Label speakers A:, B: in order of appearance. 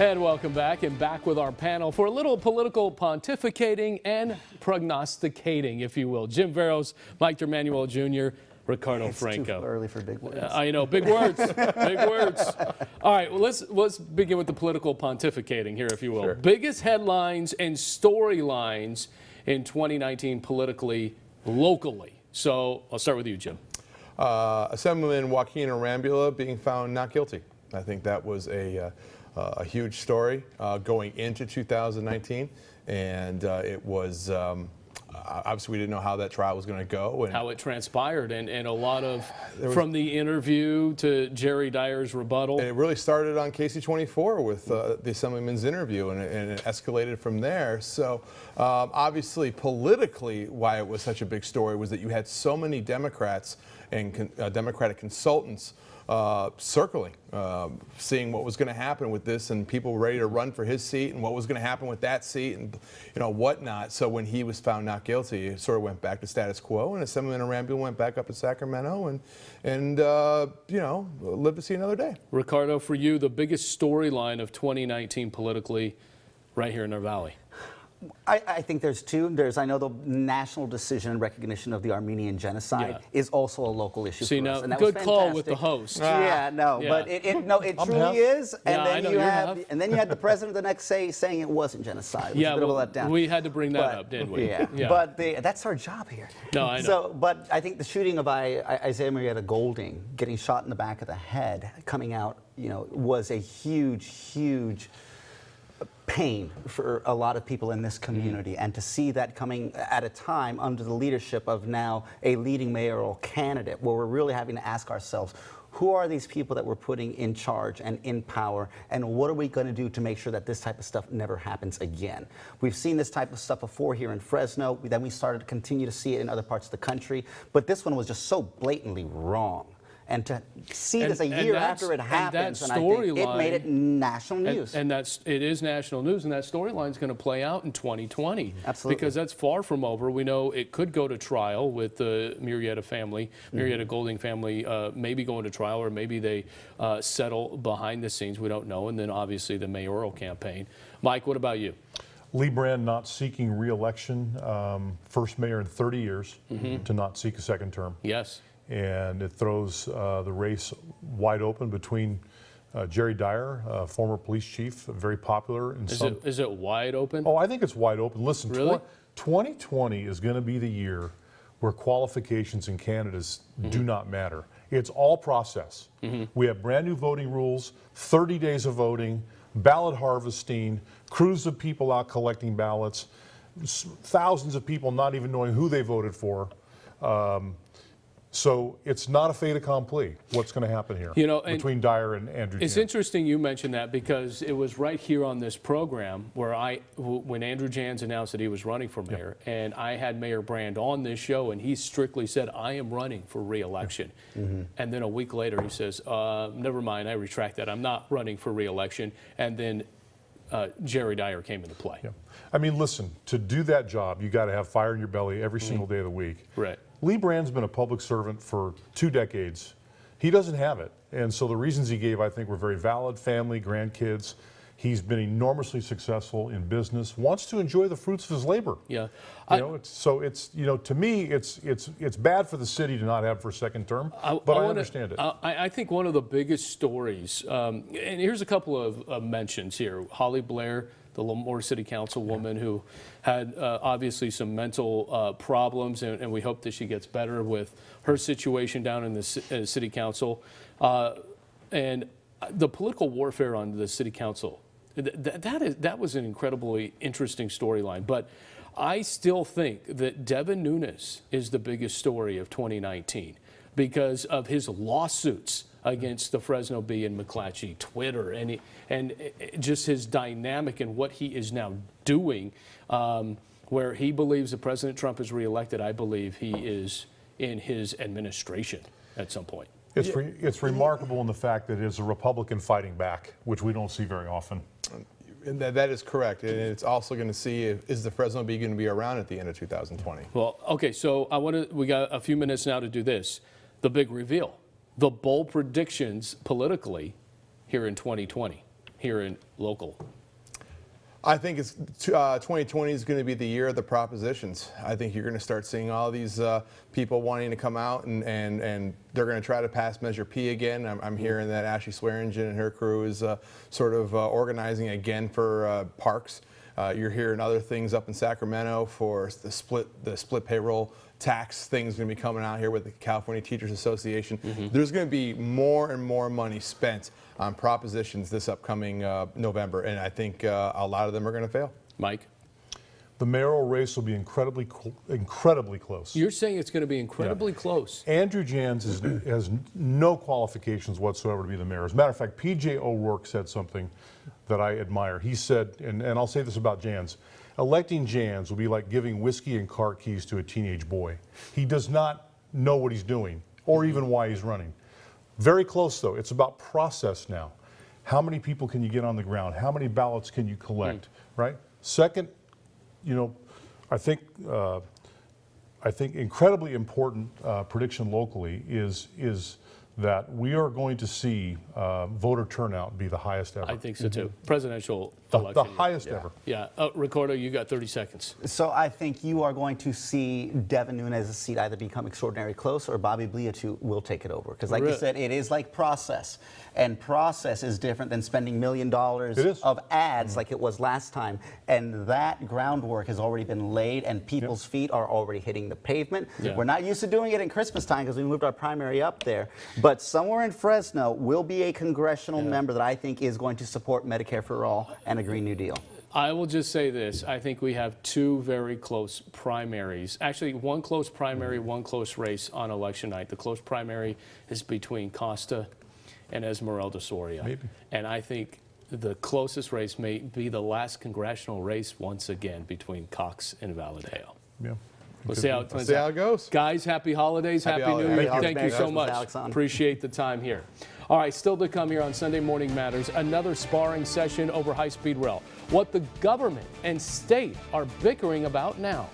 A: And welcome back, and back with our panel for a little political pontificating and prognosticating, if you will. Jim Veros, Mike Emanuel Jr., Ricardo Franco.
B: Too early for big words.
A: I know, big words, big words. All right, well, let's begin with the political pontificating here, if you will. Sure. Biggest headlines and storylines in 2019 politically, locally. So I'll start with you, Jim.
C: Assemblyman Joaquin Arambula being found not guilty. I think that was a huge story going into 2019, and it was obviously we didn't know how that trial was going to go and
A: how it transpired, and a lot of from the interview to Jerry Dyer's rebuttal.
C: It really started on KC24 with the Assemblyman's interview, and it escalated from there. So obviously politically, why it was such a big story was that you had so many Democrats and Democratic consultants circling, seeing what was going to happen with this, and people ready to run for his seat, and what was going to happen with that seat, and whatnot. So when he was found not guilty, it sort of went back to status quo, and Assemblyman Arambula went back up to Sacramento, and lived to see another day.
A: Ricardo, for you, the biggest storyline of 2019 politically, right here in our valley.
B: I think there's two. I know the national decision and recognition of the Armenian genocide is also a local issue for us.
A: And that good call with the host.
B: Yeah, no,
A: yeah.
B: But it truly is. And
A: yeah,
B: then you had the president the next day saying it wasn't genocide. It was a bit of a letdown.
A: We had to bring that up, didn't we?
B: Yeah. But that's our job here.
A: No, I know.
B: So, but I think the shooting of Isaiah Marietta Golding, getting shot in the back of the head, coming out, was a huge pain for a lot of people in this community, and to see that coming at a time under the leadership of now a leading mayoral candidate, where we're really having to ask ourselves, who are these people that we're putting in charge and in power, and what are we going to do to make sure that this type of stuff never happens again? We've seen this type of stuff before here in Fresno, then we started to continue to see it in other parts of the country, but this one was just so blatantly wrong. And to see this a year after it happens, and I think it made it national news.
A: And it is national news, and that storyline is going to play out in 2020.
B: Absolutely.
A: Because that's far from over. We know it could go to trial with the Marietta family, Marietta Golding family, maybe going to trial, or maybe they settle behind the scenes. We don't know. And then obviously the mayoral campaign. Mike, what about you?
D: Lee Brand not seeking re-election, first mayor in 30 years to not seek a second term.
A: Yes.
D: And it throws the race wide open between Jerry Dyer, former police chief, very popular.
A: Is it wide open?
D: Oh, I think it's wide open. Listen,
A: really?
D: 2020 is going to be the year where qualifications and candidates do not matter. It's all process. We have brand new voting rules, 30 days of voting, ballot harvesting, crews of people out collecting ballots, thousands of people not even knowing who they voted for. So it's not a fait accompli what's going to happen here between Dyer and Andrew Jans.
A: It's interesting you mentioned that, because it was right here on this program where when Andrew Jans announced that he was running for mayor, and I had Mayor Brand on this show, and he strictly said, I am running for re-election. And then a week later he says, never mind, I retract that. I'm not running for re-election. And then Jerry Dyer came into play.
D: Yeah. I mean, listen, to do that job, you got to have fire in your belly every single day of the week.
A: Right.
D: Lee Brand's been a public servant for 2 decades. He doesn't have it. And so the reasons he gave, I think, were very valid. Family, grandkids. He's been enormously successful in business, wants to enjoy the fruits of his labor.
A: Yeah.
D: To me, it's bad for the city to not have for a second term, but I understand it.
A: I think one of the biggest stories, and here's a couple of mentions here. Holly Blair, the Lemoore City Councilwoman, who had obviously some mental problems, and we hope that she gets better with her situation down in the City Council. And the political warfare on the City Council, that was an incredibly interesting storyline. But I still think that Devin Nunes is the biggest story of 2019 because of his lawsuits against the Fresno Bee and McClatchy, Twitter, and just his dynamic and what he is now doing, where he believes that President Trump is reelected. I believe he is in his administration at some point.
D: It's remarkable in the fact that it's a Republican fighting back, which we don't see very often.
C: And that is correct. And it's also going to see is the Fresno Bee going to be around at the end of 2020?
A: Well, okay, so we got a few minutes now to do this. The big reveal, the bold predictions politically here in 2020. here in local?
C: I think 2020 is going to be the year of the propositions. I think you're going to start seeing all these people wanting to come out and they're going to try to pass Measure P again. I'm hearing that Ashley Swearingen and her crew is sort of organizing again for parks. You're hearing other things up in Sacramento for the split payroll tax thing's going to be coming out here with the California Teachers Association. There's going to be more and more money spent on propositions this upcoming November, and I think a lot of them are going to fail.
A: Mike?
D: The mayoral race will be incredibly close.
A: You're saying it's going to be incredibly close.
D: Andrew Jans has no qualifications whatsoever to be the mayor. As a matter of fact, P.J. O'Rourke said something that I admire. He said, and I'll say this about Jans, electing Jans will be like giving whiskey and car keys to a teenage boy. He does not know what he's doing or even why he's running. Very close, though. It's about process now. How many people can you get on the ground? How many ballots can you collect, right? Second, you know, I think incredibly important prediction locally is that we are going to see voter turnout be the highest ever.
A: I think so too. Presidential
D: The
A: election.
D: highest ever.
A: Yeah. Ricardo, you got 30 seconds.
B: So I think you are going to see Devin Nunes' seat either become extraordinarily close or Bobby Bliatu will take it over. Because like you said, it is like process. And process is different than spending $1 million of ads like it was last time. And that groundwork has already been laid and people's feet are already hitting the pavement. We're not used to doing it in Christmas time because we moved our primary up there. But somewhere in Fresno will be a congressional member that I think is going to support Medicare for all and a Green New Deal.
A: I will just say this. I think we have two very close primaries. Actually, one close primary, one close race on election night. The close primary is between Costa and Esmeralda Soria.
D: Maybe.
A: And I think the closest race may be the last congressional race once again between Cox and Valadeo.
D: Yeah.
A: We'll see how it turns
C: See how
A: out.
C: it goes.
A: Guys, happy holidays. Happy New
C: holidays.
A: Year.
B: Thank you.
A: Thank you so
B: Merry
A: much.
B: Christmas, Alexander.
A: Appreciate the time here. All right, still to come here on Sunday Morning Matters, another sparring session over high-speed rail. What the government and state are bickering about now.